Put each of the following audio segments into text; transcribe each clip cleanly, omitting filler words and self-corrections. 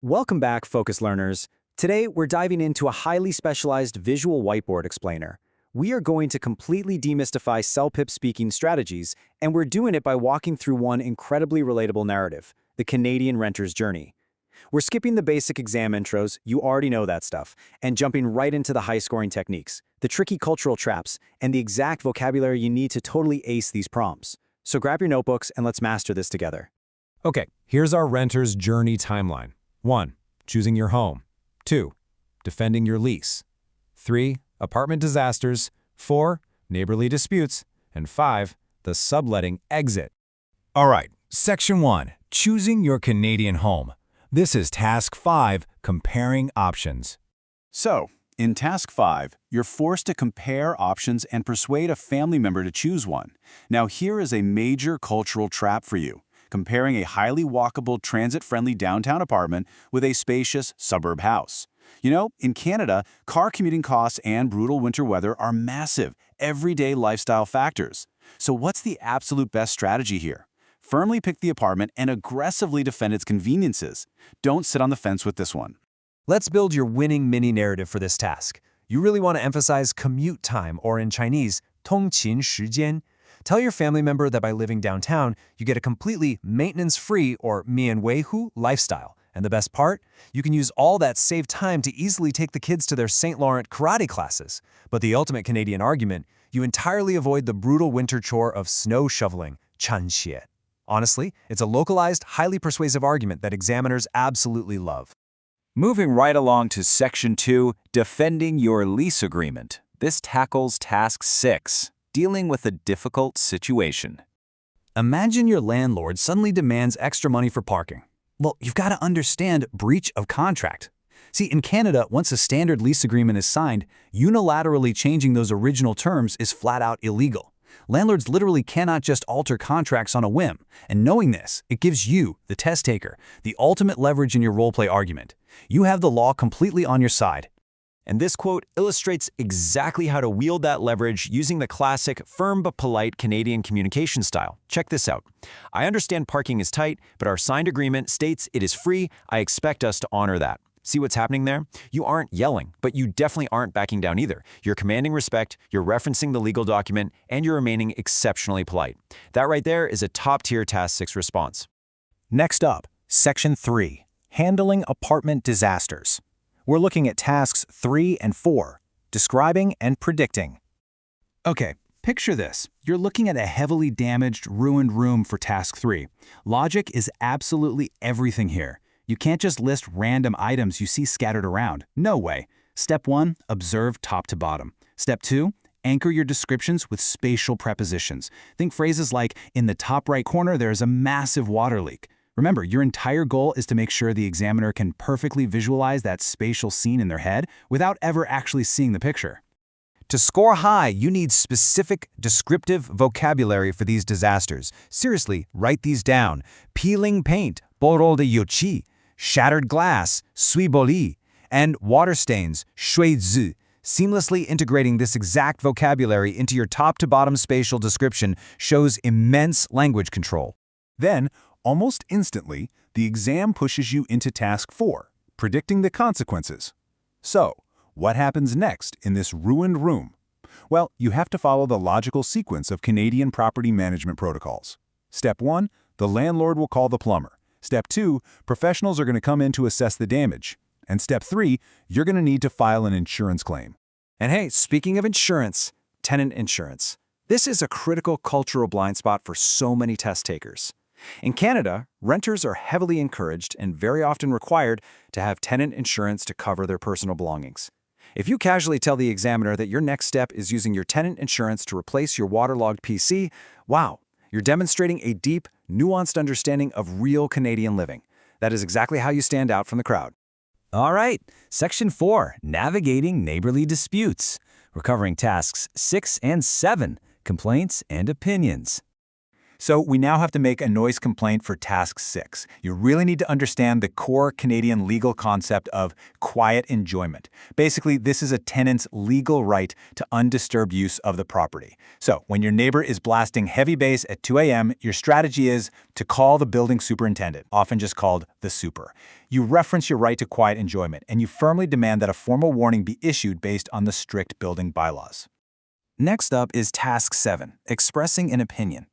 Welcome back, Focus Learners. Today, we're diving into a highly specialized visual whiteboard explainer. We are going to completely demystify celpip speaking strategies, and we're doing it by walking through one incredibly relatable narrative, the Canadian renter's journey. We're skipping the basic exam intros, you already know that stuff, and jumping right into the high-scoring techniques, the tricky cultural traps, and the exact vocabulary you need to totally ace these prompts. So grab your notebooks and let's master this together. Okay, here's our renter's journey timeline. 1. Choosing your home. 2. Defending your lease. 3. Apartment disasters. 4. Neighborly disputes. And 5. The subletting exit. All right, Section 1. Choosing your Canadian home. This is Task 5, Comparing Options. So, in Task 5, you're forced to compare options and persuade a family member to choose one. Now here is a major cultural trap for you. Comparing a highly walkable, transit-friendly downtown apartment with a spacious suburb house. You know, in Canada, car commuting costs and brutal winter weather are massive, everyday lifestyle factors. So what's the absolute best strategy here? Firmly pick the apartment and aggressively defend its conveniences. Don't sit on the fence with this one. Let's build your winning mini-narrative for this task. You really want to emphasize commute time, or in Chinese, 通勤时间. Tell your family member that by living downtown, you get a completely maintenance-free or 免维护 lifestyle. And the best part? You can use all that saved time to easily take the kids to their St. Laurent karate classes. But the ultimate Canadian argument, you entirely avoid the brutal winter chore of snow shoveling, 찬시에. Honestly, it's a localized, highly persuasive argument that examiners absolutely love. Moving right along to Section 2, Defending Your Lease Agreement. This tackles Task 6. Dealing with a difficult situation. Imagine your landlord suddenly demands extra money for parking. Well, you've got to understand breach of contract. See, in Canada, once a standard lease agreement is signed, unilaterally changing those original terms is flat out illegal. Landlords literally cannot just alter contracts on a whim, and knowing this, it gives you, the test taker, the ultimate leverage in your roleplay argument. You have the law completely on your side. And this quote illustrates exactly how to wield that leverage using the classic firm but polite Canadian communication style. Check this out. I understand parking is tight, but our signed agreement states it is free. I expect us to honor that. See what's happening there? You aren't yelling, but you definitely aren't backing down either. You're commanding respect, you're referencing the legal document, and you're remaining exceptionally polite. That right there is a top-tier Task 6 response. Next up, Section 3, Handling Apartment Disasters. We're looking at Tasks 3 and 4, Describing and Predicting. Okay, picture this. You're looking at a heavily damaged, ruined room for Task 3. Logic is absolutely everything here. You can't just list random items you see scattered around. No way. Step 1, observe top to bottom. Step 2, anchor your descriptions with spatial prepositions. Think phrases like, in the top right corner there is a massive water leak. Remember, your entire goal is to make sure the examiner can perfectly visualize that spatial scene in their head without ever actually seeing the picture. To score high, you need specific, descriptive vocabulary for these disasters. Seriously, write these down. Peeling paint, borol de yochi, shattered glass, suiboli, and water stains, shuizi. Seamlessly integrating this exact vocabulary into your top-to-bottom spatial description shows immense language control. Then, almost instantly, the exam pushes you into Task 4, predicting the consequences. So, what happens next in this ruined room? Well, you have to follow the logical sequence of Canadian property management protocols. Step 1, the landlord will call the plumber. Step 2, professionals are going to come in to assess the damage. And Step 3, you're going to need to file an insurance claim. And hey, speaking of insurance, tenant insurance. This is a critical cultural blind spot for so many test takers. In Canada, renters are heavily encouraged and very often required to have tenant insurance to cover their personal belongings. If you casually tell the examiner that your next step is using your tenant insurance to replace your waterlogged PC, wow, you're demonstrating a deep, nuanced understanding of real Canadian living. That is exactly how you stand out from the crowd. All right, Section 4, Navigating Neighborly Disputes. We're covering Tasks 6 and 7, Complaints and Opinions. So we now have to make a noise complaint for task 6. You really need to understand the core Canadian legal concept of quiet enjoyment. Basically, this is a tenant's legal right to undisturbed use of the property. So when your neighbor is blasting heavy bass at 2 a.m., your strategy is to call the building superintendent, often just called the super. You reference your right to quiet enjoyment, and you firmly demand that a formal warning be issued based on the strict building bylaws. Next up is Task 7, expressing an opinion.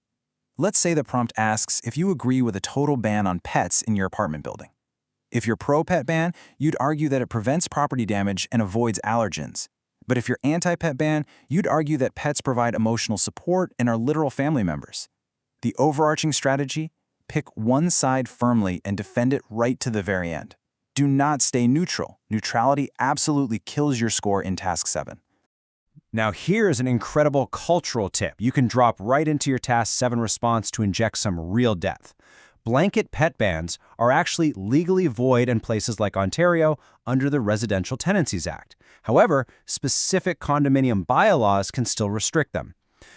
Let's say the prompt asks if you agree with a total ban on pets in your apartment building. If you're pro-pet ban, you'd argue that it prevents property damage and avoids allergens. But if you're anti-pet ban, you'd argue that pets provide emotional support and are literal family members. The overarching strategy? Pick one side firmly and defend it right to the very end. Do not stay neutral. Neutrality absolutely kills your score in Task 7. Now here's an incredible cultural tip you can drop right into your Task 7 response to inject some real depth. Blanket pet bans are actually legally void in places like Ontario under the Residential Tenancies Act. However, specific condominium bylaws can still restrict them.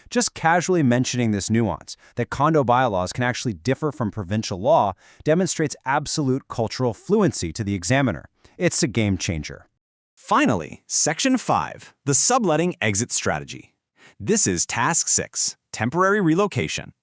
Just casually mentioning this nuance, that condo bylaws can actually differ from provincial law, demonstrates absolute cultural fluency to the examiner. It's a game changer. Finally, Section 5, the subletting exit strategy. This is Task 6, temporary relocation.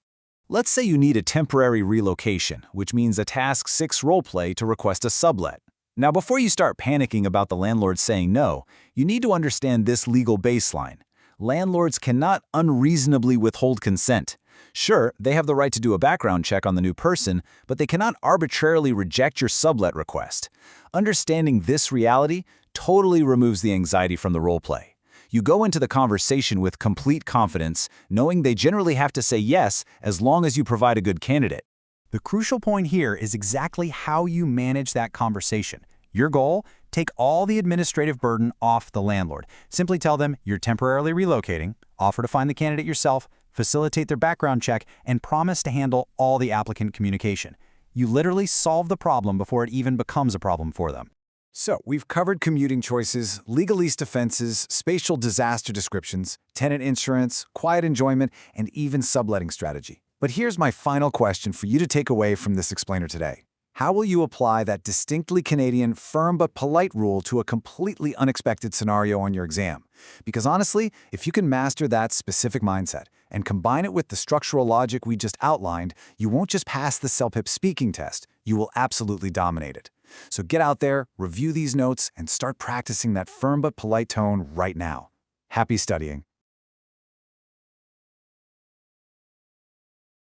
Let's say you need a temporary relocation, which means a Task 6 roleplay to request a sublet. Now, before you start panicking about the landlord saying no, you need to understand this legal baseline. Landlords cannot unreasonably withhold consent. Sure, they have the right to do a background check on the new person, but they cannot arbitrarily reject your sublet request. Understanding this reality totally removes the anxiety from the roleplay. You go into the conversation with complete confidence, knowing they generally have to say yes as long as you provide a good candidate. The crucial point here is exactly how you manage that conversation. Your goal? Take all the administrative burden off the landlord. Simply tell them you're temporarily relocating, offer to find the candidate yourself, facilitate their background check, and promise to handle all the applicant communication. You literally solve the problem before it even becomes a problem for them. So, we've covered commuting choices, legalese defenses, spatial disaster descriptions, tenant insurance, quiet enjoyment, and even subletting strategy. But here's my final question for you to take away from this explainer today. How will you apply that distinctly Canadian, firm but polite rule to a completely unexpected scenario on your exam? Because honestly, if you can master that specific mindset and combine it with the structural logic we just outlined, you won't just pass the celpip speaking test, you will absolutely dominate it. So get out there, review these notes, and start practicing that firm but polite tone right now. Happy studying.